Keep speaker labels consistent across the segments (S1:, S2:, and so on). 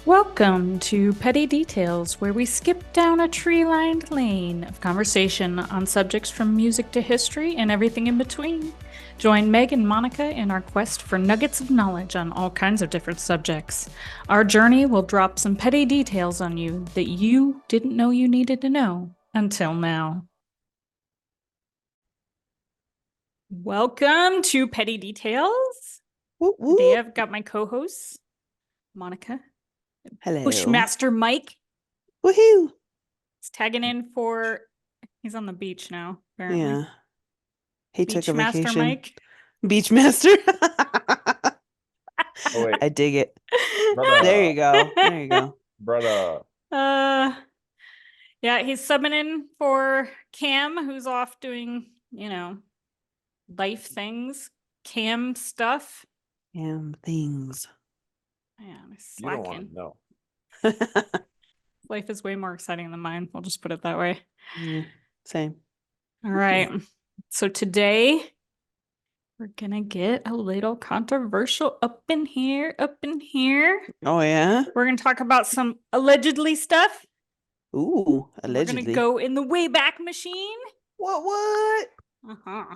S1: Welcome to Petty Details, where we skip down a tree-lined lane of conversation on subjects from music to history and everything in between. Join Meg and Monica in our quest for nuggets of knowledge on all kinds of different subjects. Our journey will drop some petty details on you that you didn't know you needed to know until now. Welcome to Petty Details.
S2: Whoop,
S1: Today
S2: whoop.
S1: I've got my co-hosts, Monica,
S2: Hello.
S1: Bushmaster Mike.
S2: Woohoo.
S1: He's tagging in for, he's on the beach now, apparently.
S2: Yeah. He took a
S1: Beachmaster
S2: vacation.
S1: Mike.
S2: Beachmaster.
S3: Oh wait,
S2: I dig it.
S3: brother,
S2: There you go. There you go.
S3: brother.
S1: Yeah, he's subbing in for Cam, who's off doing, life things, Cam stuff.
S2: Damn things.
S1: Man, he's
S3: You don't want
S1: slacking.
S3: to know.
S1: Life is way more exciting than mine. I'll just put it that way.
S2: Yeah, same.
S1: All right. So today we're gonna get a little controversial up in here.
S2: Oh, yeah?
S1: We're gonna talk about some allegedly stuff.
S2: Ooh,
S1: We're
S2: allegedly.
S1: gonna go in the Wayback Machine.
S2: What?
S1: Uh-huh.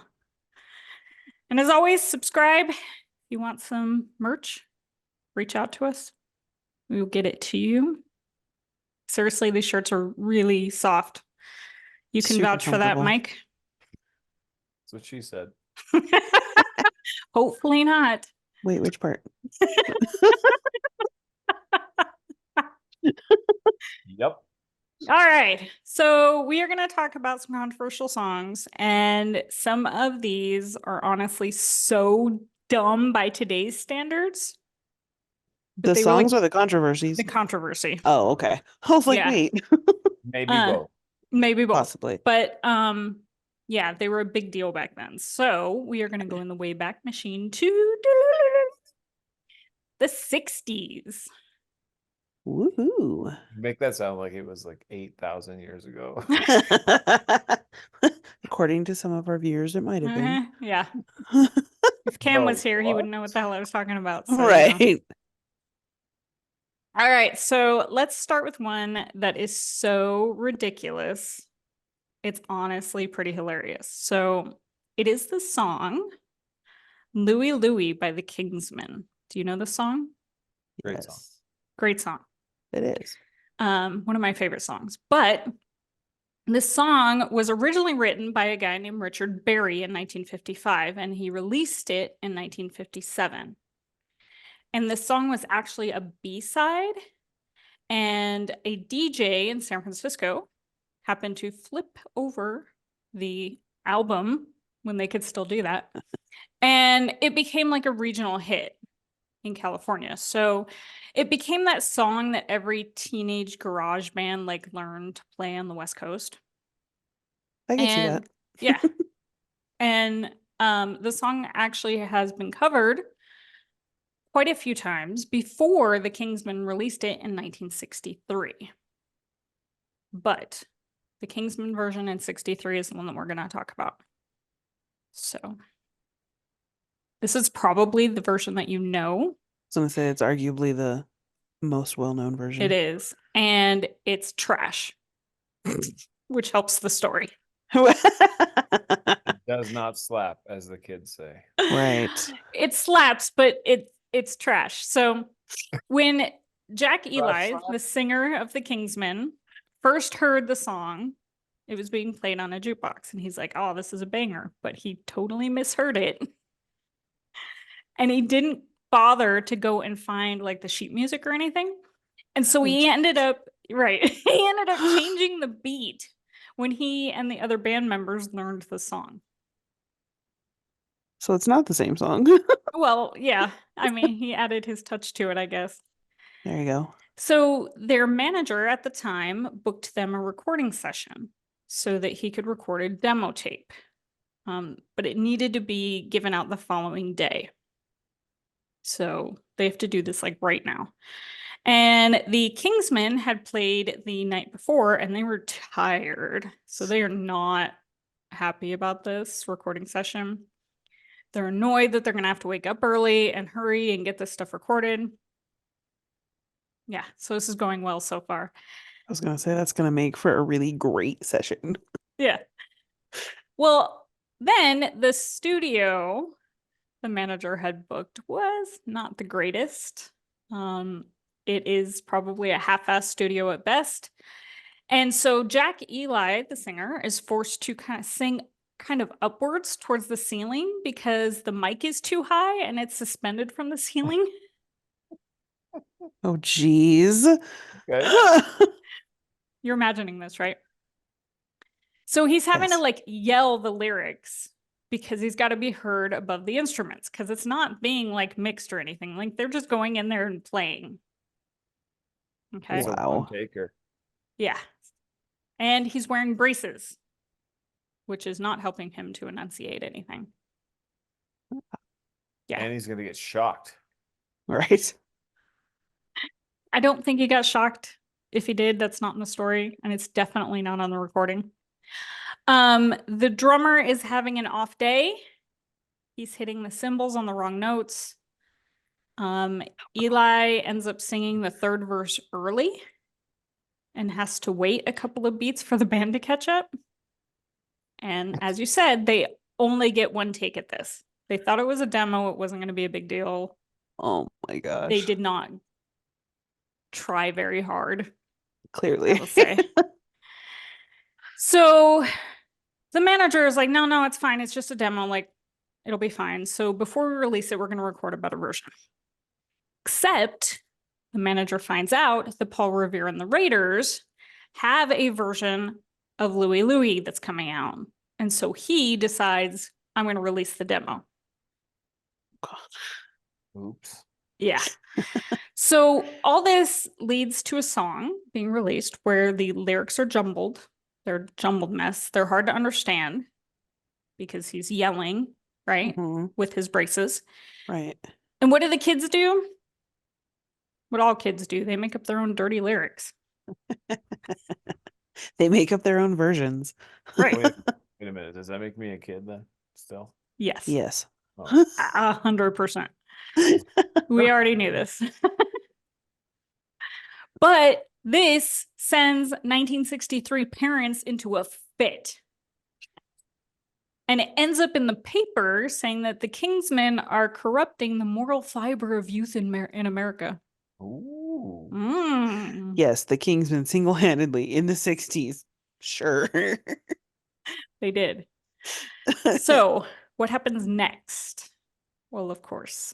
S1: And as always, subscribe. If you want some merch, reach out to us. We will get it to you. Seriously, these shirts are really soft. You can
S2: Super
S1: vouch for that,
S2: comfortable.
S1: Mike.
S3: That's what she said.
S1: Hopefully not.
S2: Wait, which part?
S3: Yep.
S1: All right. So we are going to talk about some controversial songs, and some of these are honestly so dumb by today's standards. But
S2: The
S1: they
S2: songs
S1: really,
S2: or the controversies?
S1: the controversy.
S2: Oh, okay. I was like,
S1: Yeah.
S2: wait.
S3: Maybe both.
S1: Maybe both.
S2: Possibly.
S1: But yeah, they were a big deal back then. So we are going to go in the Wayback Machine to the 60s.
S2: Woohoo.
S3: Make that sound like it was like 8,000 years ago.
S2: According to some of our viewers, it might have been.
S1: Yeah. If Cam
S3: No,
S1: was here, he would
S3: what?
S1: know what the hell I was talking about. So,
S2: Right.
S1: All right. So let's start with one that is so ridiculous. It's honestly pretty hilarious. So it is the song Louie Louie by the Kingsmen. Do you know the song?
S3: Great song.
S2: Yes,
S1: Great song.
S2: it is.
S1: One of my favorite songs. But this song was originally written by a guy named Richard Berry in 1955, and he released it in 1957. And this song was actually a B-side, and a DJ in San Francisco happened to flip over the album when they could still do that. And it became like a regional hit in California. So it became that song that every teenage garage band like learned to play on the West Coast.
S2: I can see that.
S1: Yeah. And the song actually has been covered quite a few times before the Kingsmen released it in 1963. But the Kingsmen version in 63 is the one that we're going to talk about. So this is probably the version that you know.
S2: I was gonna say it's arguably the most well-known version.
S1: It is. And it's trash, which helps the story.
S3: It does not slap, as the kids say.
S2: Right.
S1: It slaps, but it's trash. So when Jack Eli, the singer of the Kingsmen, first heard the song, it was being played on a jukebox, and he's like, oh, this is a banger. But he totally misheard it. And he didn't bother to go and find like the sheet music or anything. And so he ended up, right, he ended up changing the beat when he and the other band members learned the song.
S2: So it's not the same song.
S1: Well, yeah. I mean, he added his touch to it, I guess.
S2: There you go.
S1: So their manager at the time booked them a recording session so that he could record a demo tape. But it needed to be given out the following day. So they have to do this like right now. And the Kingsmen had played the night before and they were tired. So they are not happy about this recording session. They're annoyed that they're going to have to wake up early and hurry and get this stuff recorded. Yeah, so this is going well so far.
S2: I was gonna say that's gonna make for a really great session.
S1: Yeah. Well, then the studio the manager had booked was not the greatest. It is probably a half-assed studio at best. And so Jack Eli, the singer, is forced to kind of sing kind of upwards towards the ceiling because the mic is too high and it's suspended from the ceiling.
S2: Oh, geez.
S3: Okay.
S1: You're imagining this, right? So he's having to
S2: Yes.
S1: like yell the lyrics because he's got to be heard above the instruments because it's not being like mixed or anything. Like they're just going in there and playing. Okay.
S3: It's a
S2: Wow.
S3: one taker.
S1: Yeah. And he's wearing braces, which is not helping him to enunciate anything. Yeah.
S3: And he's gonna get shocked.
S2: Right.
S1: I don't think he got shocked. If he did, that's not in the story, and it's definitely not on the recording. The drummer is having an off day. He's hitting the cymbals on the wrong notes. Eli ends up singing the third verse early and has to wait a couple of beats for the band to catch up. And as you said, they only get one take at this. They thought it was a demo. It wasn't going to be a big deal.
S2: Oh my gosh.
S1: They did not try very hard,
S2: Clearly.
S1: I will say. So the manager is like, no, it's fine. It's just a demo. Like, it'll be fine. So before we release it, we're going to record a better version. Except the manager finds out that Paul Revere and the Raiders have a version of Louie Louie that's coming out. And so he decides, I'm going to release the demo.
S3: Oops.
S1: Yeah. So all this leads to a song being released where the lyrics are jumbled. They're a jumbled mess. They're hard to understand because he's yelling, right?
S2: Mhm.
S1: With his braces.
S2: Right.
S1: And what do the kids do? What all kids do. They make up their own dirty lyrics.
S2: They make up their own versions.
S1: Right.
S3: Wait a minute. Does that make me a kid then? Still?
S1: Yes.
S2: Yes.
S3: Oh.
S1: 100%. We already knew this. But this sends 1963 parents into a fit. And it ends up in the paper saying that the Kingsmen are corrupting the moral fiber of youth in America.
S3: Ooh.
S1: Mm.
S2: Yes, the Kingsmen single-handedly in the 60s. Sure.
S1: They did. So what happens next? Well, of course,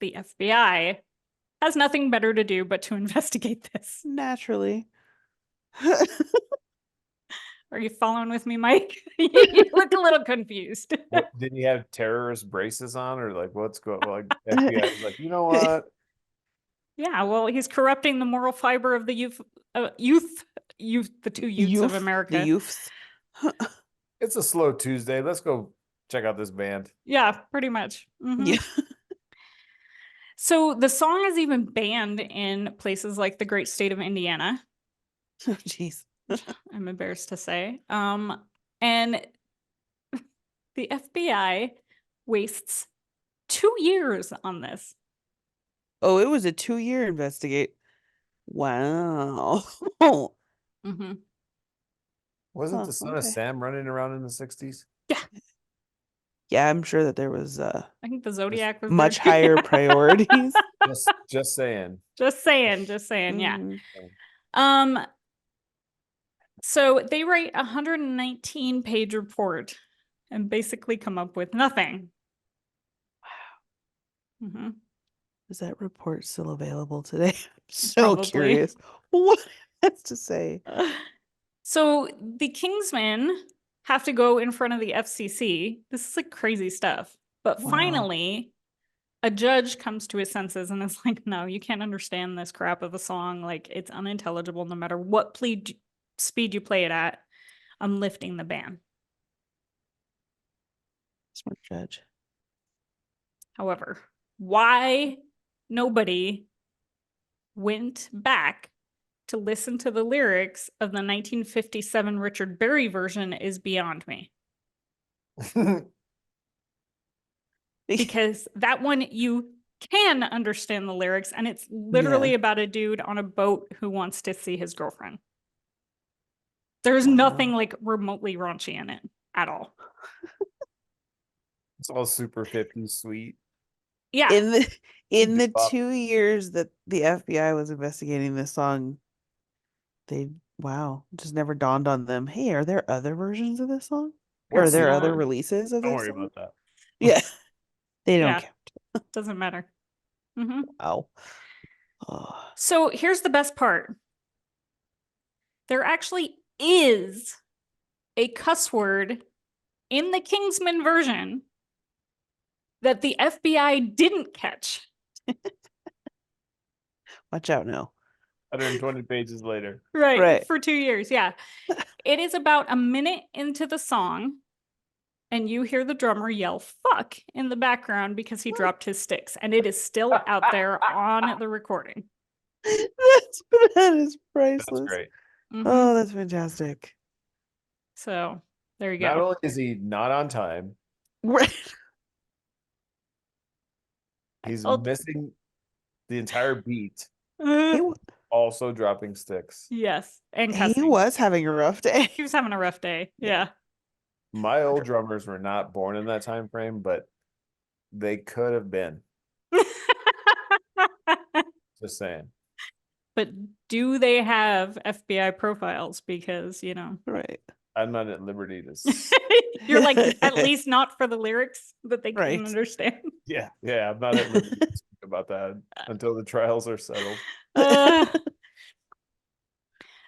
S1: the FBI has nothing better to do but to investigate this.
S2: Naturally.
S1: Are you following with me, Mike? You look a little confused.
S3: What, did he have terrorist braces on, or like what's going? Like FBI is like, you know what?
S1: Yeah, well, he's corrupting the moral fiber of the youth, the two youths of America.
S2: The youths.
S3: It's a slow Tuesday. Let's go check out this band.
S1: Yeah, pretty much. Mhm.
S2: Yeah.
S1: So the song is even banned in places like the great state of Indiana.
S2: Oh, jeez.
S1: I'm embarrassed to say. And the FBI wastes 2 years on this.
S2: Oh, it was a 2-year investigate. Wow.
S1: Mm-hmm.
S3: Wasn't
S2: Oh,
S3: the son of
S2: okay.
S3: Sam running around in the 60s?
S2: Yeah, I'm sure that there was
S1: I think the Zodiac was
S2: much
S1: there.
S2: higher priorities.
S3: Just saying.
S1: Just saying, yeah.
S2: Mhm.
S1: So they write a 119-page report and basically come up with nothing. Wow. Mm-hmm.
S2: Is that report still available today? I'm so
S1: Probably.
S2: curious what it has to say.
S1: So the Kingsmen have to go in front of the FCC. This is like crazy stuff. But
S2: Wow.
S1: finally, a judge comes to his senses and is like, no, you can't understand this crap of a song. Like, it's unintelligible no matter what speed you play it at. I'm lifting the ban.
S2: Smart judge.
S1: However, why nobody went back to listen to the lyrics of the 1957 Richard Berry version is beyond me. Because that one you can understand the lyrics, and it's literally about a dude on a boat who wants to see his girlfriend. There's nothing like remotely raunchy in it at all.
S3: It's all super 50s sweet.
S1: Yeah.
S2: In the
S3: Bop.
S2: 2 years that the FBI was investigating this song, they just never dawned on them. Hey, are there other versions of this song? Or are
S3: What's
S2: there
S3: the-
S2: other
S1: not.
S2: releases of
S3: Don't
S2: this
S3: worry
S2: song?
S3: about that.
S2: Yeah, they don't
S1: Yeah.
S2: count.
S1: Doesn't matter. Mhm.
S2: Wow. Oh,
S1: So here's the best part. There actually is a cuss word in the Kingsman version that the FBI didn't catch.
S2: watch out now.
S3: 120 pages later.
S2: Right.
S1: For 2 years. Yeah. It is about a minute into the song, and you hear the drummer yell fuck in the background because he dropped his sticks, and it is still out there on the recording.
S2: That is
S3: That's
S2: priceless.
S3: great.
S1: Mhm.
S2: Oh, that's fantastic.
S1: So there you
S3: Not
S1: go.
S3: only is he not on time,
S2: Right.
S3: he's
S1: Oh.
S3: missing the entire beat,
S2: He, wa-
S3: also dropping sticks.
S1: Yes, and
S2: he
S1: cussing.
S2: was having a rough day.
S1: He was having a rough day. Yeah.
S3: My old drummers were not born in that time frame, but they could have been. Just saying.
S1: But do they have FBI profiles? Because,
S2: Right.
S3: I'm not at liberty to.
S1: you're like, at least not for the lyrics that they
S2: Right.
S1: couldn't understand.
S3: Yeah, I'm not at liberty to speak about that until the trials are settled.
S1: Uh,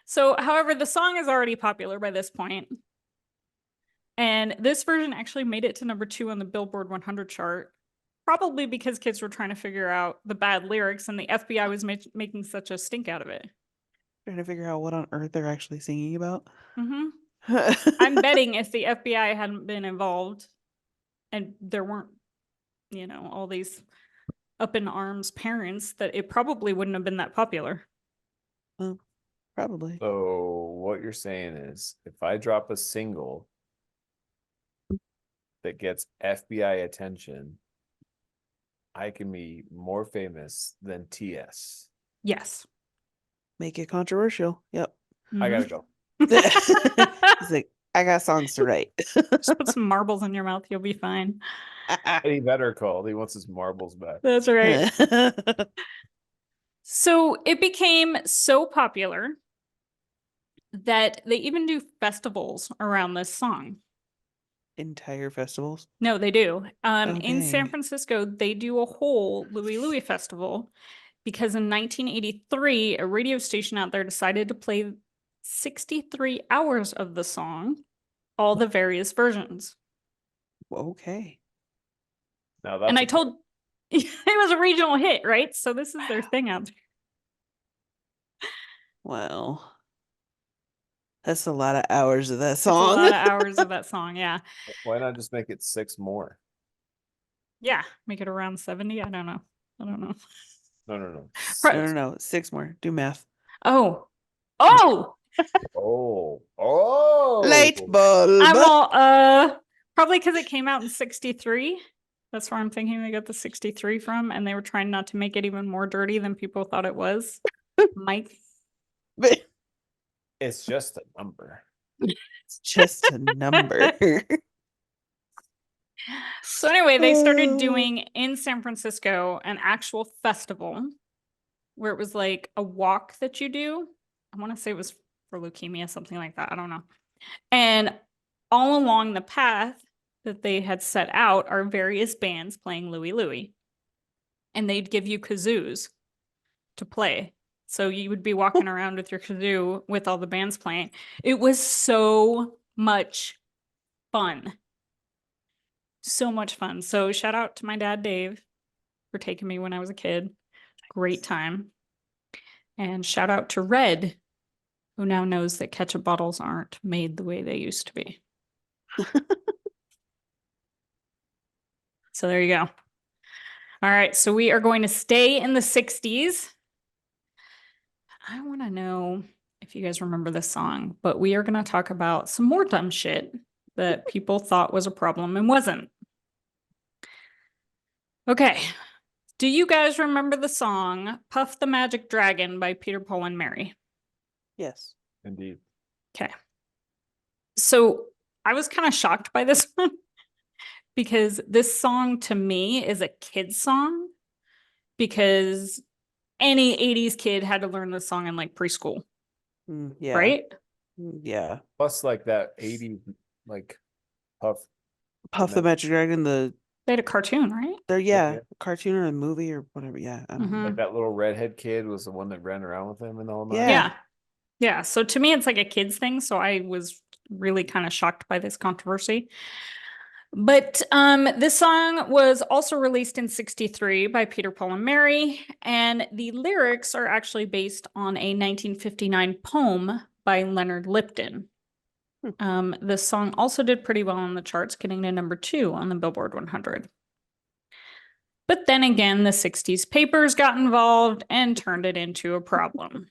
S1: so, however, the song is already popular by this point. And this version actually made it to #2 on the Billboard 100 chart, probably because kids were trying to figure out the bad lyrics and the FBI was making such a stink out of it.
S2: Trying to figure out what on earth they're actually singing about.
S1: Hmm. I'm betting if the FBI hadn't been involved and there weren't, all these up in arms parents, that it probably wouldn't have been that popular.
S2: Probably.
S3: So what you're saying is, if I drop a single that gets FBI attention, I can be more famous than TS.
S1: Yes.
S2: Make it controversial. Yep.
S3: I gotta go.
S2: He's like, I got songs to write.
S1: Just put some marbles in your mouth. You'll be fine.
S3: Eddie Vedder called. He wants his marbles back.
S1: That's right. So it became so popular that they even do festivals around this song.
S2: Entire festivals.
S1: No, they do.
S2: Oh,
S1: In San
S2: dang.
S1: Francisco, they do a whole Louie Louie festival because in 1983, a radio station out there decided to play 63 hours of the song, all the various versions.
S2: Okay.
S3: Now that's
S1: And I told it was a regional hit, right? So this is their thing out there.
S2: Well, that's a lot of hours of that
S1: It's a
S2: song.
S1: lot of hours of that song. Yeah.
S3: why not just make it 6 more?
S1: Yeah. Make it around 70. I don't know.
S3: No.
S2: No. 6 more. Do math.
S1: Oh.
S2: Light bulb.
S1: I'm all probably because it came out in 63. That's where I'm thinking they got the 63 from, and they were trying not to make it even more dirty than people thought it was. Mike.
S3: It's just a number.
S2: It's just a number.
S1: So anyway, they started doing in San Francisco an actual festival where it was like a walk that you do. I want to say it was for leukemia, something like that. I don't know. And all along the path that they had set out are various bands playing Louie Louie. And they'd give you kazoos to play. So you would be walking around with your kazoo with all the bands playing. It was so much fun. So much fun. So shout out to my dad, Dave, for taking me when I was a kid. Great time. And shout out to Red, who now knows that ketchup bottles aren't made the way they used to be. So there you go. All right. So we are going to stay in the 60s. I want to know if you guys remember this song, but we are going to talk about some more dumb shit that people thought was a problem and wasn't. Okay. Do you guys remember the song Puff the Magic Dragon by Peter, Paul, and Mary?
S2: Yes.
S3: Indeed.
S1: Okay. So I was kind of shocked by this one because this song to me is a kid's song because any 80s kid had to learn this song in like preschool,
S2: Yeah.
S1: right?
S2: Yeah.
S3: Plus, like that 80s, like Puff.
S2: Puff the Magic Dragon,
S1: They had a cartoon, right?
S2: yeah,
S3: yeah.
S2: cartoon or a movie or whatever. Yeah. I don't know.
S3: Like that little redhead kid was the one that ran around with him and all that.
S2: Yeah.
S1: Yeah. Yeah. So to me, it's like a kid's thing. So I was really kind of shocked by this controversy. But this song was also released in 63 by Peter, Paul, and Mary. And the lyrics are actually based on a 1959 poem by Leonard Lipton. The song also did pretty well on the charts, getting to #2 on the Billboard 100. But then again, the 60s papers got involved and turned it into a problem.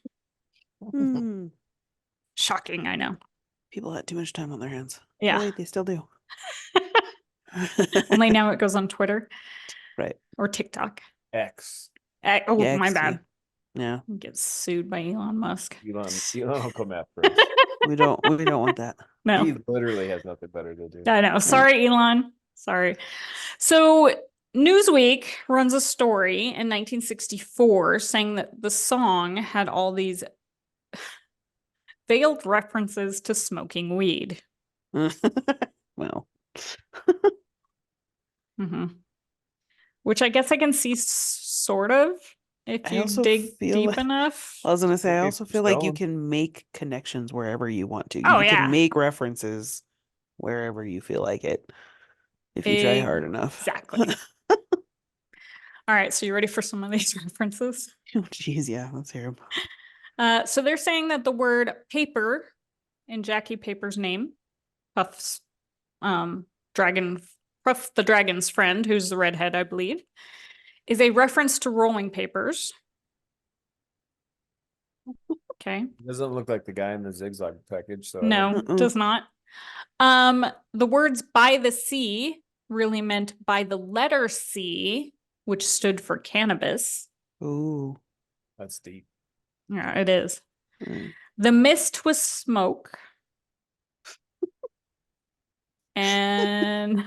S2: Hmm.
S1: Shocking, I know.
S2: People had too much time on their hands.
S1: Yeah.
S2: Oh, wait, they still do.
S1: Only now it goes on Twitter.
S2: Right.
S1: Or TikTok.
S3: X.
S1: Oh,
S2: Yeah,
S1: my
S2: XT.
S1: bad.
S2: Yeah.
S1: Gets sued by Elon Musk.
S3: Elon will come after us.
S2: We don't want that.
S1: No.
S3: He literally has nothing better to do.
S1: I know. Sorry, Elon. Sorry. So Newsweek runs a story in 1964 saying that the song had all these veiled references to smoking weed.
S2: Well.
S1: Which I guess I can see sort of if
S2: I
S1: you
S2: also
S1: dig
S2: feel
S1: deep
S2: like-
S1: enough.
S2: I was gonna say, I
S3: Okay,
S2: also feel like you
S3: stone.
S2: can make connections wherever you want to.
S1: Oh,
S2: You
S1: yeah.
S2: can make references wherever you feel like it if you try hard enough.
S1: Exactly. All right, so you ready for some of these references?
S2: Oh, geez, yeah, let's hear them.
S1: So they're saying that the word paper in Jackie Paper's name, Puff's Puff the dragon's friend, who's the redhead, I believe, is a reference to rolling papers. Okay.
S3: Doesn't look like the guy in the zigzag package. So I
S1: No,
S3: don't-
S1: does not. The words by the sea really meant by the letter C, which stood for cannabis.
S2: Ooh.
S3: that's deep.
S1: Yeah, it is.
S2: Mm.
S1: The mist was smoke. And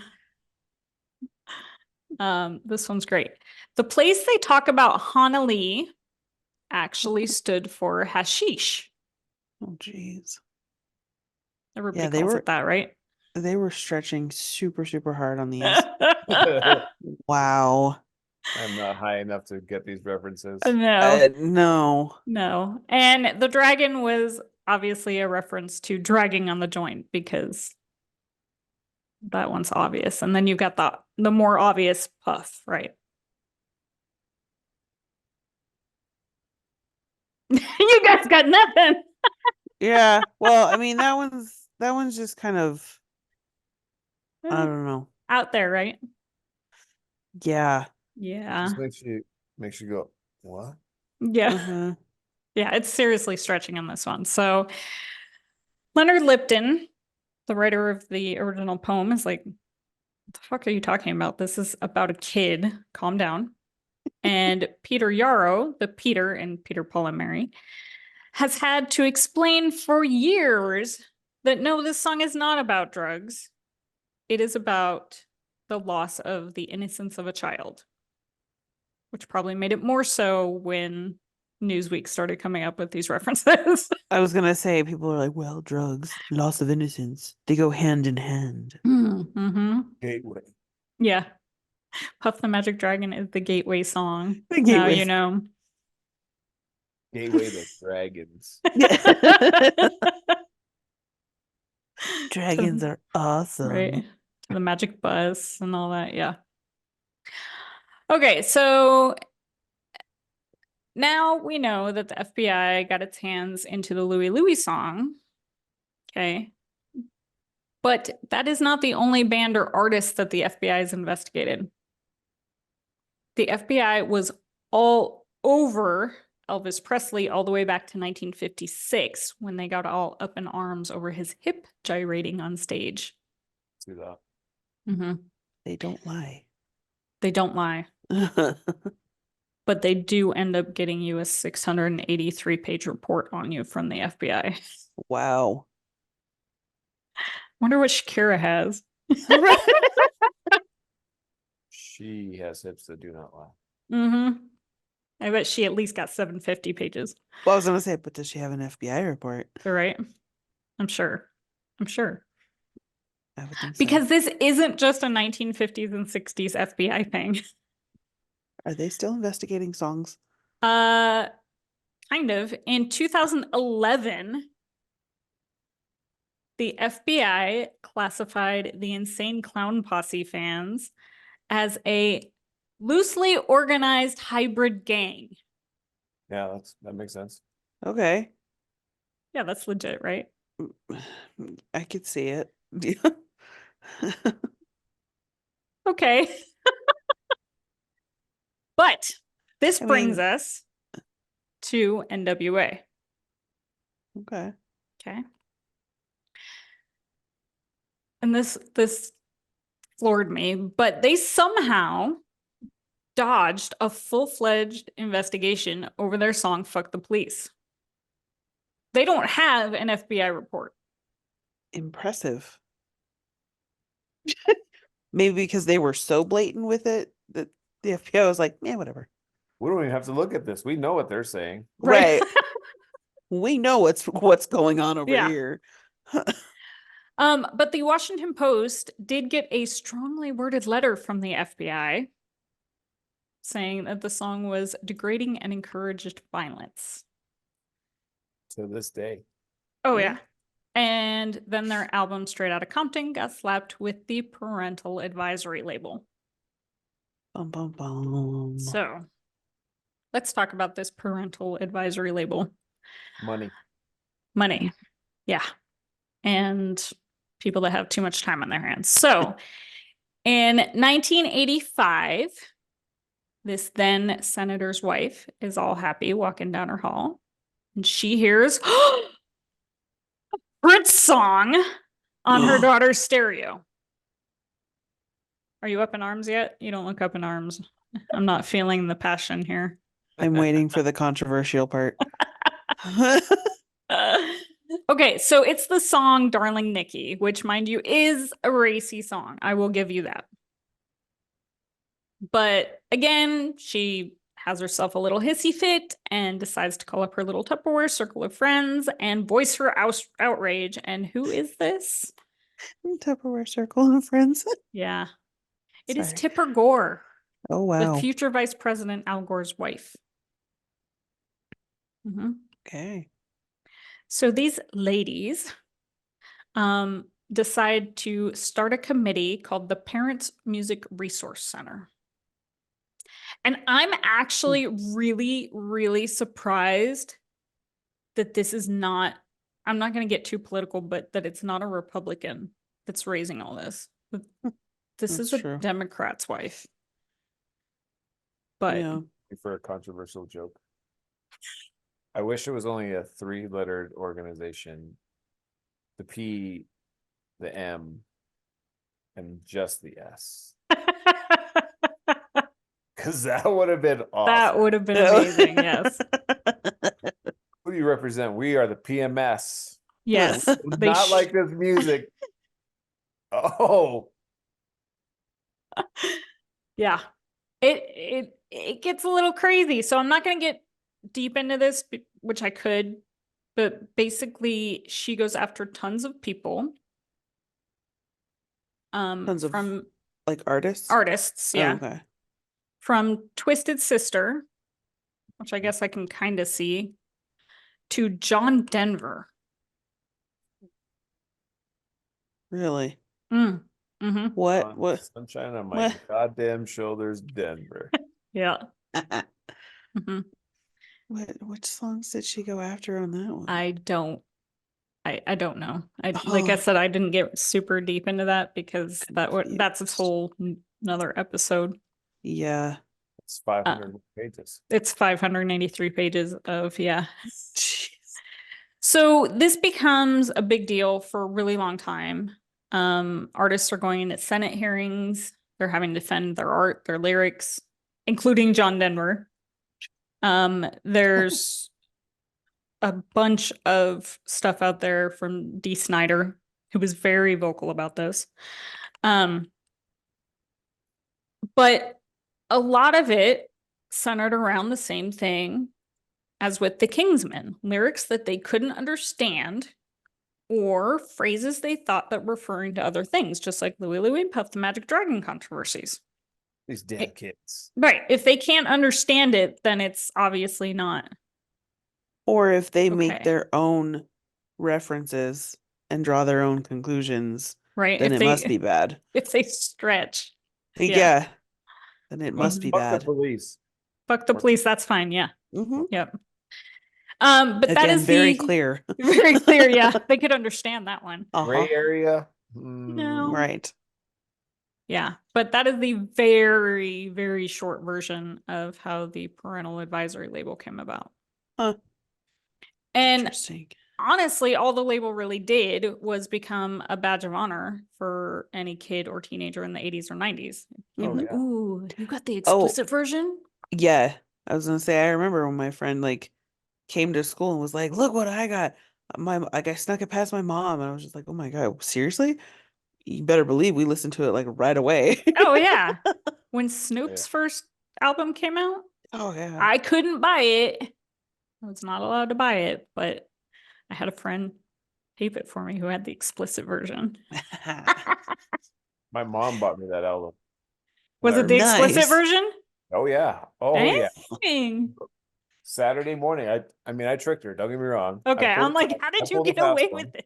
S1: this one's great. The place they talk about Honolulu actually stood for hashish.
S2: Oh, geez.
S1: Everybody
S2: they
S1: calls
S2: were-
S1: it that, right?
S2: They were stretching super, super hard on these. Wow.
S3: I'm not high enough to get these references.
S1: No,
S2: No.
S1: no. And the dragon was obviously a reference to dragging on the joint because that one's obvious. And then you've got the more obvious puff, right? You guys got nothing.
S2: Yeah. Well, I mean, that one's just kind of, I don't know.
S1: Out there, right?
S2: Yeah.
S1: Yeah.
S3: Just makes you go, what?
S1: Yeah.
S2: Uh-huh.
S1: Yeah, it's seriously stretching on this one. So Leonard Lipton, the writer of the original poem, is like, what the fuck are you talking about? This is about a kid. Calm down. And Peter Yarrow, the Peter in Peter, Paul, and Mary, has had to explain for years that no, this song is not about drugs. It is about the loss of the innocence of a child, which probably made it more so when Newsweek started coming up with these references.
S2: I was gonna say, people are like, well, drugs, loss of innocence, they go hand in hand.
S1: Mm-hmm.
S3: Gateway.
S1: Yeah. Puff the Magic Dragon is the gateway song.
S2: The
S1: Now
S2: gateway
S1: you know.
S3: Gateway to dragons.
S2: Dragons are awesome.
S1: Right. To the magic bus and all that. Yeah. Okay, so now we know that the FBI got its hands into the Louie Louie song. Okay. But that is not the only band or artist that the FBI has investigated. The FBI was all over Elvis Presley all the way back to 1956 when they got all up in arms over his hip gyrating on stage.
S3: See that.
S1: Mm-hmm.
S2: They don't lie.
S1: They don't lie. but they do end up getting you a 683-page report on you from the FBI.
S2: Wow.
S1: Wonder what Shakira has.
S3: She has hips that do not lie.
S1: Mm-hmm. I bet she at least got 750 pages.
S2: Well, I was gonna say, but does she have an FBI report?
S1: All right. I'm sure.
S2: I would think so.
S1: Because this isn't just a 1950s and 60s FBI thing.
S2: Are they still investigating songs?
S1: Kind of. In 2011, the FBI classified the Insane Clown Posse fans as a loosely organized hybrid gang.
S3: Yeah, that makes sense.
S2: Okay.
S1: Yeah, that's legit, right?
S2: I could see it.
S1: Okay. But this
S2: I
S1: brings
S2: mean-
S1: us to NWA.
S2: Okay.
S1: Okay. And this floored me, but they somehow dodged a full-fledged investigation over their song Fuck the Police. They don't have an FBI report.
S2: Impressive. Maybe because they were so blatant with it that the FBI was like, yeah, whatever.
S3: We don't even have to look at this. We know what they're saying.
S2: Right. We know what's going on over
S1: Yeah.
S2: here.
S1: But the Washington Post did get a strongly worded letter from the FBI saying that the song was degrading and encouraged violence.
S3: To this day.
S1: Oh,
S2: Yeah.
S1: yeah. And then their album Straight Outta Compton got slapped with the parental advisory label.
S2: Bum, bum, bum.
S1: So let's talk about this parental advisory label.
S3: Money.
S1: Money. Yeah. And people that have too much time on their hands. So in 1985, this then senator's wife is all happy walking down her hall. And she hears Prince song on her daughter's stereo. Are you up in arms yet? You don't look up in arms. I'm not feeling the passion here.
S2: I'm waiting for the controversial part.
S1: Okay, so it's the song Darling Nikki, which, mind you, is a racy song. I will give you that. But again, she has herself a little hissy fit and decides to call up her little Tupperware circle of friends and voice her outrage. And who is this?
S2: Tupperware circle of friends.
S1: Yeah. It is
S2: Sorry.
S1: Tipper Gore,
S2: Oh,
S1: the
S2: wow.
S1: future Vice President Al Gore's wife.
S2: Okay.
S1: So these ladies decide to start a committee called the Parents Music Resource Center. And I'm actually really, really surprised that this is not, I'm not going to get too political, but that it's not a Republican that's raising all this. This is
S2: That's
S1: a
S2: true.
S1: Democrat's wife. But
S2: Yeah.
S3: For a controversial joke. I wish it was only a 3-lettered organization. The P, the M, and just the S. Because that would have been awesome.
S1: that would have been amazing. Yes.
S3: Who do you represent? We are the PMS.
S1: Yes.
S3: Would
S1: They
S3: not like this music. Oh,
S1: yeah. It gets a little crazy. So I'm not going to get deep into this, which I could, but basically she goes after tons of people.
S2: Tons of
S1: from
S2: like artists.
S1: artists,
S2: Oh,
S1: yeah.
S2: okay.
S1: From Twisted Sister, which I guess I can kind of see, to John Denver.
S2: Really?
S1: Mm-hmm.
S2: What? What?
S3: sunshine on my
S2: What?
S3: goddamn shoulders, Denver.
S1: Yeah. Mm-hmm.
S2: Which songs did she go after on that one?
S1: I don't know. Like I
S2: Oh.
S1: said, I didn't get super deep into that because that's a
S2: Confused.
S1: whole another episode.
S2: Yeah.
S3: It's 500 pages.
S1: It's 583 pages of, yeah.
S2: Jeez.
S1: So this becomes a big deal for a really long time. Artists are going into Senate hearings. They're having to defend their art, their lyrics, including John Denver. There's a bunch of stuff out there from Dee Snider, who was very vocal about this. But a lot of it centered around the same thing as with the Kingsmen, lyrics that they couldn't understand or phrases they thought that were referring to other things, just like Louie Louie and Puff the Magic Dragon controversies.
S3: These damn kids.
S1: Right. If they can't understand it, then it's obviously not.
S2: Or if they
S1: Okay.
S2: make their own references and draw their own conclusions,
S1: Right.
S2: then
S1: if
S2: it must be bad.
S1: If they stretch.
S2: Yeah. Then it must be
S3: Fuck
S2: bad.
S3: the police.
S1: Fuck the police, that's fine. Yeah.
S2: Mm-hmm.
S1: Yep. But that
S2: Again,
S1: is
S2: very clear.
S1: very clear. Yeah. They could understand that one.
S3: Gray area.
S1: No.
S2: Right.
S1: Yeah. But that is the very, very short version of how the parental advisory label came about.
S2: Huh.
S1: And
S2: Interesting.
S1: honestly, all the label really did was become a badge of honor for any kid or teenager in the 80s or 90s.
S3: Oh, yeah.
S1: Ooh, you got the explicit version?
S2: Yeah. I was gonna say, I remember when my friend like came to school and was like, look what I got. I snuck it past my mom, and I was just like, oh my God, seriously? You better believe we listened to it like right away.
S1: Oh, yeah. When Snoop's first album came out,
S2: Oh yeah.
S1: I couldn't buy it. I was not allowed to buy it, but I had a friend tape it for me who had the explicit version.
S3: My mom bought me that album.
S1: Was it the explicit
S2: Nice.
S1: version?
S3: Oh yeah. Oh yeah.
S1: Dang.
S3: Saturday morning. I mean, I tricked her. Don't get me wrong. I
S1: Okay,
S3: pulled
S1: I'm
S3: the
S1: like,
S3: fa-
S1: how
S3: I
S1: did you
S3: pulled the
S1: get away
S3: fast one.
S1: with this?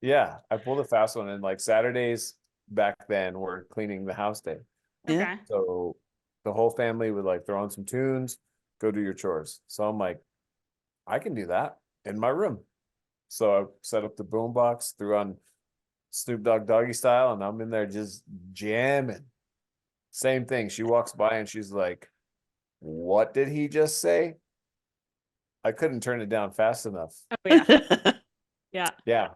S3: Yeah, I pulled a fast one, and like Saturdays back then were cleaning the house day.
S2: Yeah.
S1: Okay.
S3: So the whole family would like throw on some tunes, go do your chores. So I'm like, I can do that in my room. So I set up the boombox, threw on Snoop Dogg Doggy Style, and I'm in there just jamming. Same thing. She walks by and she's like, "What did he just say?" I couldn't turn it down fast enough.
S1: Oh, yeah. Yeah.
S3: Yeah,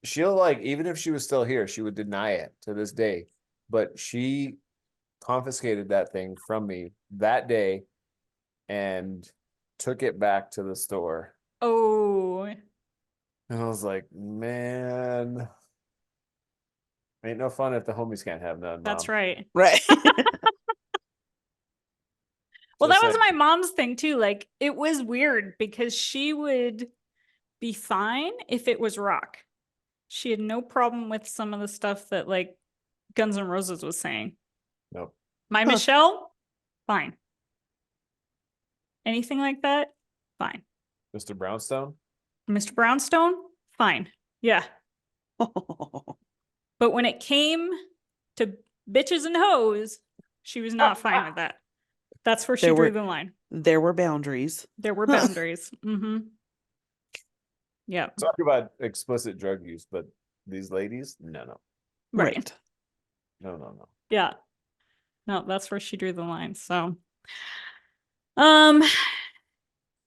S3: she'll like, even if she was still here, she would deny it to this day. But she confiscated that thing from me that day and took it back to the store.
S1: Oh,
S3: And I was like, man, ain't no fun if the homies can't have none,
S1: that's
S3: Mom.
S1: right.
S2: Right.
S1: Well,
S3: Just
S1: that was
S3: saying.
S1: my mom's thing too. Like, it was weird because she would be fine if it was rock. She had no problem with some of the stuff that like Guns N' Roses was saying.
S3: Nope.
S1: My
S2: Huh.
S1: Michelle, fine. Anything like that, fine.
S3: Mr. Brownstone?
S1: Mr. Brownstone, fine. Yeah. But when it came to bitches and hoes, she was not fine with that. That's where she
S2: There
S1: drew
S2: were-
S1: the line.
S2: There were boundaries.
S1: There were boundaries. Mm-hmm. Yeah.
S3: Talk about explicit drug use, but these ladies, no.
S1: Right.
S3: No.
S1: Yeah. No, that's where she drew the line. So,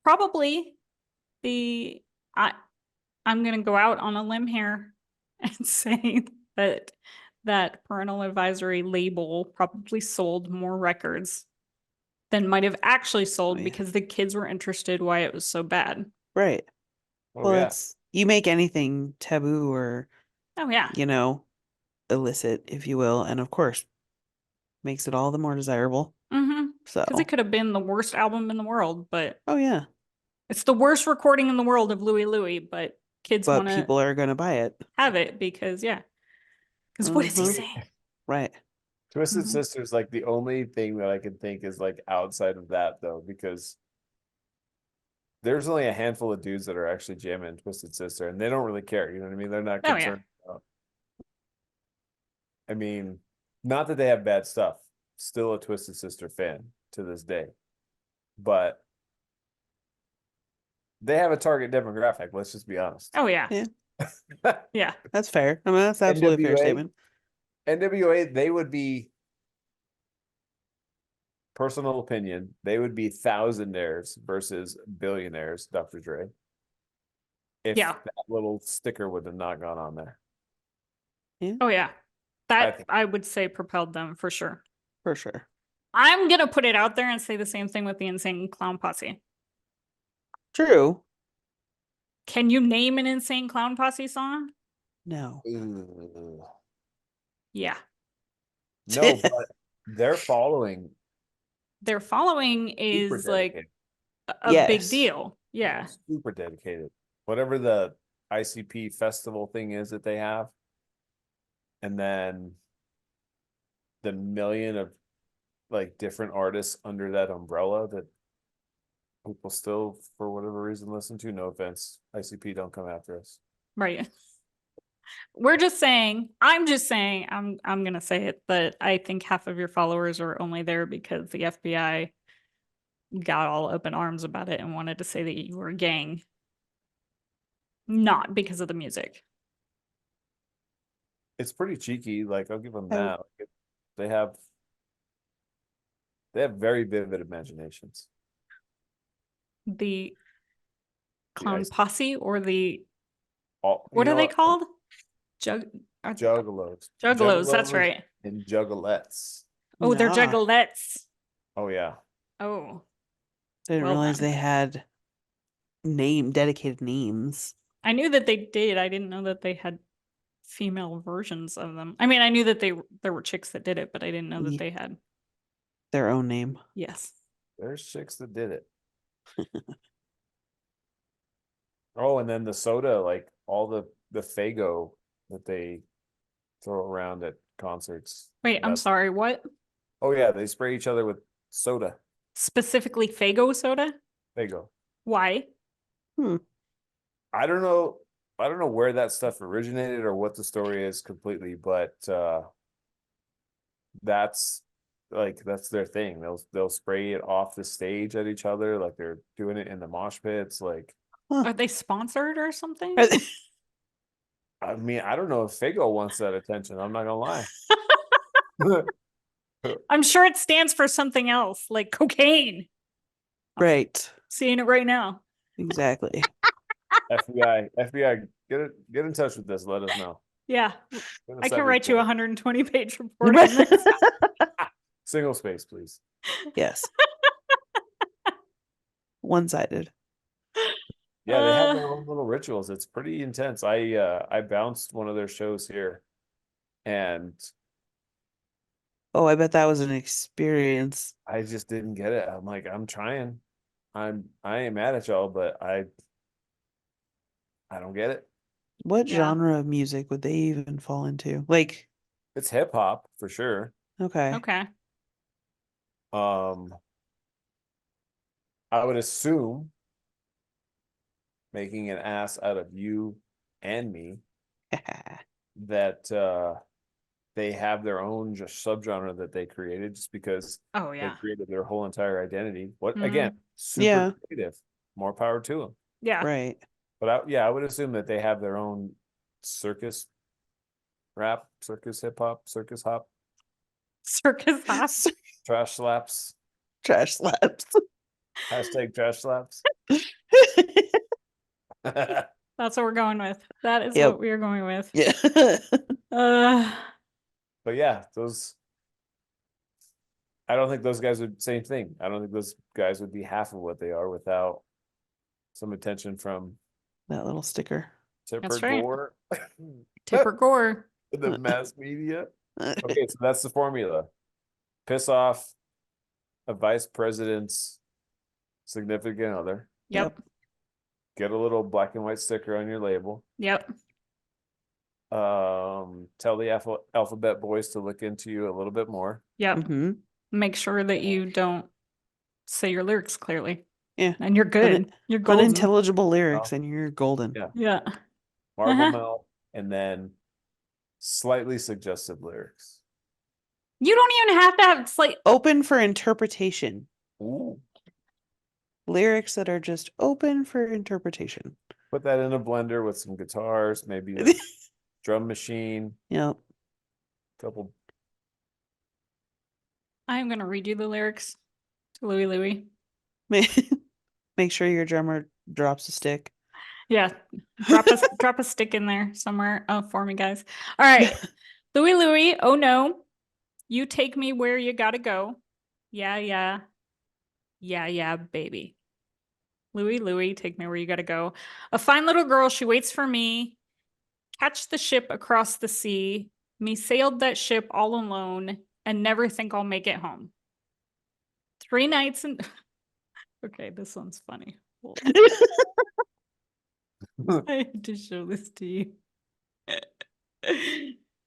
S1: probably I'm gonna go out on a limb here and say that parental advisory label probably sold more records than might have actually sold
S2: yeah.
S1: because the kids were interested why it was so bad.
S2: Right.
S3: Oh
S2: Well,
S3: yeah.
S2: it's you make anything taboo or,
S1: Oh yeah.
S2: illicit, if you will, and of course makes it all the more desirable.
S1: Mm-hmm.
S2: So,
S1: Because it could have been the worst album in the world, but
S2: oh yeah,
S1: it's the worst recording in the world of Louie Louie, but kids
S2: but
S1: want to
S2: people are gonna buy it.
S1: have it because what is he
S2: Mhm.
S1: saying?
S2: Right.
S3: Twisted
S1: Mhm.
S3: Sister's like the only thing that I can think is like outside of that though, because there's only a handful of dudes that are actually jamming Twisted Sister, and they don't really care. You know what I mean? They're not
S1: Oh, yeah.
S3: concerned. I mean, not that they have bad stuff. Still a Twisted Sister fan to this day, but they have a target demographic. Let's just be honest.
S1: Oh yeah.
S2: Yeah.
S1: Yeah.
S2: That's fair. I mean, that's absolutely a fair
S3: NWA.
S2: statement.
S3: NWA, they would be, personal opinion, they would be thousandaires versus billionaires, Dr. Dre. If
S1: Yeah.
S3: that little sticker would have not gone on there.
S1: Oh yeah. That
S3: think-
S1: I would say propelled them for sure.
S2: For sure.
S1: I'm gonna put it out there and say the same thing with the Insane Clown Posse.
S2: True.
S1: Can you name an Insane Clown Posse song?
S2: No.
S3: Ugh.
S1: Yeah.
S3: No, but their following
S1: Their following
S3: super
S1: is like
S3: dedicated.
S1: a big
S2: Yes.
S1: deal. Yeah.
S3: Super dedicated. Whatever the ICP festival thing is that they have, and then the million of like different artists under that umbrella that people still, for whatever reason, listen to. No offense, ICP, don't come after us.
S1: Right. I'm just saying, I'm gonna say it, but I think half of your followers are only there because the FBI got all up in arms about it and wanted to say that you were a gang. Not because of the music.
S3: It's pretty cheeky. Like, I'll give them
S2: I-
S3: that. They have they have very vivid imaginations.
S1: The
S3: The
S1: clown
S3: IC
S1: posse or the
S3: all,
S1: what
S3: you
S1: are
S3: know
S1: they
S3: what?
S1: called? Jug
S3: Juggalos.
S1: Juggalos, that's right.
S3: And juggalettes.
S1: Oh, they're
S2: Nah.
S1: juggalettes.
S3: Oh yeah.
S1: Oh,
S2: Didn't
S1: well
S2: realize
S1: done.
S2: they had dedicated names.
S1: I knew that they did. I didn't know that they had female versions of them. I mean, I knew that there were chicks that did it, but I didn't know that
S2: Ye-
S1: they had.
S2: Their own name.
S1: Yes.
S3: There's chicks that did it. Oh, and then the soda, like all the Fago that they throw around at concerts.
S1: Wait, I'm
S3: That's-
S1: sorry. What?
S3: Oh yeah, they spray each other with soda.
S1: Specifically Fago soda?
S3: Fago.
S1: Why?
S3: I don't know. I don't know where that stuff originated or what the story is completely, but that's that's their thing. They'll spray it off the stage at each other, like they're doing it in the mosh pits. Like,
S1: Are they sponsored or something?
S3: I mean, I don't know if Fago wants that attention. I'm not gonna lie.
S1: I'm sure it stands for something else, like cocaine.
S2: Right.
S1: Seeing it right now.
S2: Exactly.
S3: FBI, get in touch with this. Let us know.
S1: Yeah.
S3: Send us
S1: I
S3: that
S1: can write you a
S3: report.
S1: 120-page report on this.
S3: Single space, please.
S2: Yes. One-sided.
S3: Yeah, they have their own little rituals. It's pretty intense. I bounced one of their shows here, and
S2: Oh, I bet that was an experience.
S3: I just didn't get it. I'm like, I'm trying. I ain't mad at y'all, but I don't get it.
S2: What
S1: Yeah.
S2: genre of music would they even fall into? Like,
S3: It's hip hop for sure.
S2: okay.
S1: Okay.
S3: I would assume making an ass out of you and me that they have their own just subgenre that they created just because
S1: Oh
S3: they
S1: yeah.
S3: created their whole entire identity. What
S1: Mhm.
S3: again, super
S2: Yeah.
S3: creative. More power to them.
S1: Yeah.
S2: Right.
S3: But I would assume that they have their own circus rap, circus hip hop, circus hop,
S1: Circus hops.
S3: trash slaps,
S2: Trash slaps.
S3: hashtag trash slaps.
S1: That's what we're going with. That is
S2: Yep.
S1: what we are going with.
S2: Yeah.
S3: But yeah, those I don't think those guys would same thing. I don't think those guys would be half of what they are without some attention from
S2: That little sticker.
S3: Tipper
S1: That's right.
S3: Gore,
S1: Tipper Gore.
S3: the mass media. Okay, so that's the formula. Piss off a vice president's significant other.
S1: Yep.
S3: Get a little black and white sticker on your label.
S1: Yep.
S3: Tell the alphabet boys to look into you a little bit more.
S1: Yep.
S2: Mm-hmm.
S1: Make sure that you don't say your lyrics clearly.
S2: Yeah.
S1: And you're good. You're golden.
S2: Unintelligible lyrics, and you're golden.
S3: Yeah.
S1: Yeah.
S3: Marble
S1: Uh-huh.
S3: mouth, and then slightly suggestive lyrics.
S1: You don't even have to have like
S2: Open for interpretation.
S3: Ooh.
S2: Lyrics that are just open for interpretation.
S3: Put that in a blender with some guitars, maybe a drum machine,
S2: Yep.
S3: couple.
S1: I'm gonna read you the lyrics to Louie Louie.
S2: Make sure your drummer drops a stick.
S1: Yeah. Drop a stick in there somewhere for me, guys. All right. Louie Louie, oh no. You take me where you gotta go. Yeah, yeah. Yeah, yeah, baby. Louie, Louie, take me where you gotta go. A fine little girl, she waits for me. Catch the ship across the sea. Me sailed that ship all alone and never think I'll make it home. 3 nights and okay, this one's funny. Hold on. I have to show this to you. This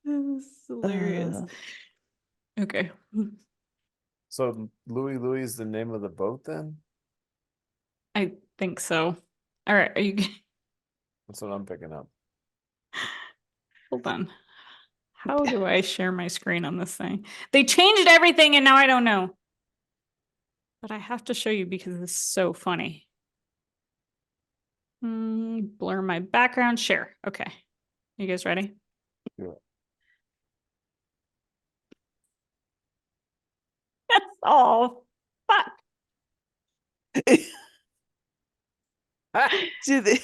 S1: is hilarious. Okay.
S3: So Louis Louis is the name of the boat then?
S1: I think so. All right, are you
S3: That's what I'm picking up.
S1: hold on. How do I share my screen on this thing? They changed everything and now I don't know. But I have to show you because it's so funny. Blur my background, share. Okay. You guys ready?
S3: Yeah.
S1: That's all. Fuck.
S2: Do they?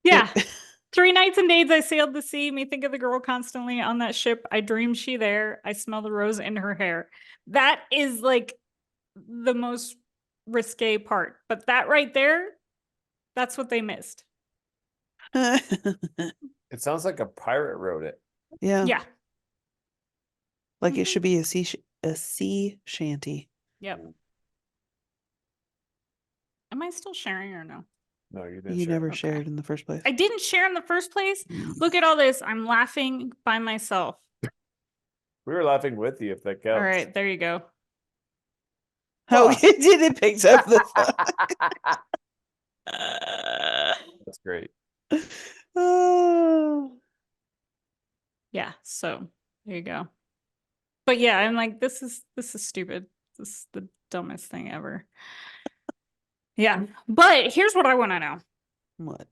S1: Yeah. 3 nights and days I sailed the sea. Me think of the girl constantly on that ship. I dream she there. I smell the rose in her hair. That is like the most risque part. But that right there, that's what they missed.
S3: It sounds like a pirate wrote it.
S2: Yeah.
S1: Yeah.
S2: Like
S1: Mhm.
S2: it should be a sea shanty.
S1: Yep. Am I still sharing or no?
S3: No, you didn't
S2: You
S3: share.
S2: never
S1: Okay.
S2: shared in the first place.
S1: I didn't share in the first place. Look at all this. I'm laughing by myself.
S3: We were laughing with you if that counts.
S1: All right, there you go.
S2: Oh,
S3: Fuck.
S2: it did. It picked up the
S3: That's great.
S2: Oh.
S1: Yeah, so there you go. But yeah, I'm like, this is stupid. This is the dumbest thing ever. Yeah. But here's what I want to know.
S2: What?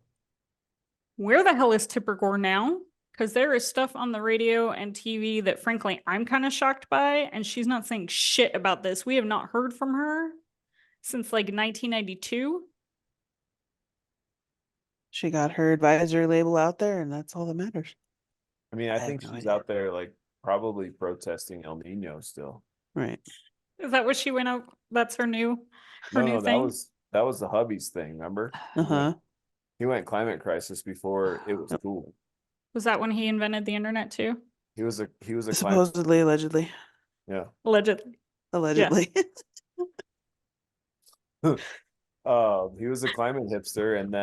S1: Where the hell is Tipper Gore now? Because there is stuff on the radio and TV that frankly I'm kind of shocked by, and she's not saying shit about this. We have not heard from her since like 1992.
S2: She got her advisor label out there, and that's all that matters.
S3: I mean, I
S2: have
S3: think
S2: no
S3: she's
S2: idea.
S3: out there like probably protesting El Nino still.
S2: Right.
S1: Is that what she went out? That's her new
S3: No,
S1: thing?
S3: that was the hubby's thing, remember?
S2: Uh-huh.
S3: He went climate crisis before it was
S2: Yep.
S3: cool.
S1: Was that when he invented the internet too?
S3: He was a climate,
S2: Supposedly, allegedly.
S3: yeah.
S1: Allegedly.
S2: Allegedly.
S3: He was a climate hipster, and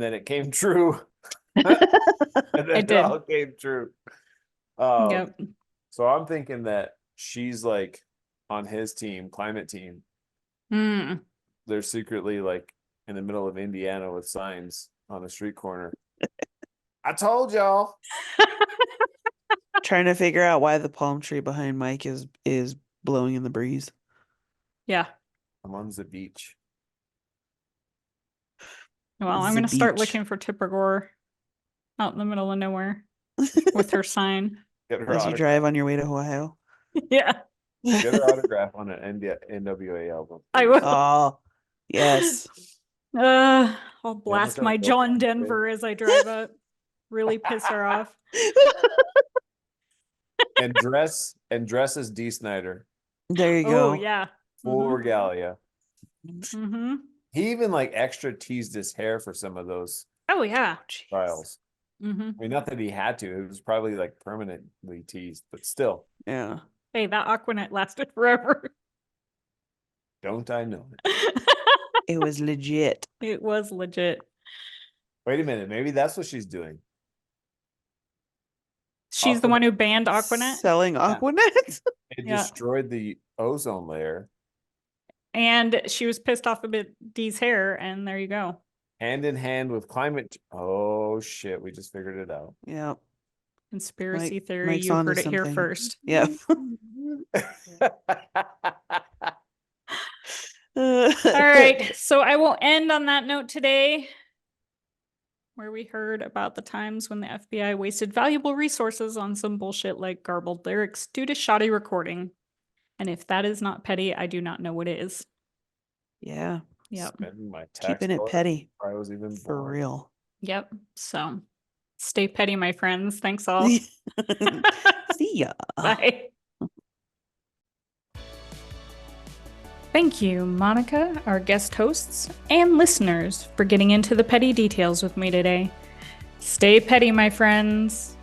S3: then it came true. And then
S1: It
S3: it
S1: did.
S3: all came true.
S1: Yep.
S3: So I'm thinking that she's like on his team, climate team.
S1: Mm.
S3: They're secretly like in the middle of Indiana with signs on a street corner. I told y'all.
S2: Trying to figure out why the palm tree behind Mike is blowing in the breeze.
S1: Yeah.
S3: I'm on the beach.
S1: Well, I'm
S2: The
S1: going to start
S2: beach.
S1: looking for Tipper Gore out in the middle of nowhere with her sign.
S3: Get her
S2: As you
S3: autograph.
S2: drive on your way to Ohio.
S1: Yeah,
S3: Get her autograph on an NWA album.
S1: I
S3: please.
S1: will.
S2: Oh, yes.
S1: I'll blast
S3: gonna
S1: my
S3: go
S1: John
S3: on stage.
S1: Denver as I drive up. Really piss her off.
S3: And dress as D. Snyder,
S2: There you
S1: Oh,
S2: go.
S1: yeah.
S3: full
S1: Mhm.
S3: regalia.
S1: Mm-hmm.
S3: He even like extra teased his hair for some of those
S1: Oh, yeah.
S2: Jeez.
S3: trials.
S1: Mm-hmm.
S3: I mean, not that he had to. It was probably like permanently teased, but still,
S2: Yeah.
S1: Hey, that Aquanet lasted forever.
S3: don't I know it?
S2: It was legit.
S1: It was legit.
S3: Wait a minute, maybe that's what she's doing.
S1: She's the
S3: Aquanet.
S1: one who banned Aquanet.
S2: Selling Aquanet?
S3: It
S1: Yeah.
S3: destroyed the ozone layer.
S1: And she was pissed off about Dee's hair, and there you go.
S3: Hand in hand with climate. Oh shit, we just figured it out.
S2: Yeah.
S1: Conspiracy theory.
S2: Mike's
S1: You
S2: onto
S1: heard it here
S2: something.
S1: first.
S2: Yeah.
S1: All right. So I will end on that note today, where we heard about the times when the FBI wasted valuable resources on some bullshit like garbled lyrics due to shoddy recording. And if that is not petty, I do not know what is.
S2: Yeah.
S1: Yep.
S3: Spending my tax
S2: Keeping it
S3: dollars
S2: petty.
S3: before I was even
S2: For
S3: born.
S2: real.
S1: Yep. So stay petty, my friends. Thanks all.
S2: See ya.
S1: Bye. Thank you, Monica, our guest hosts, and listeners for getting into the petty details with me today. Stay petty, my friends.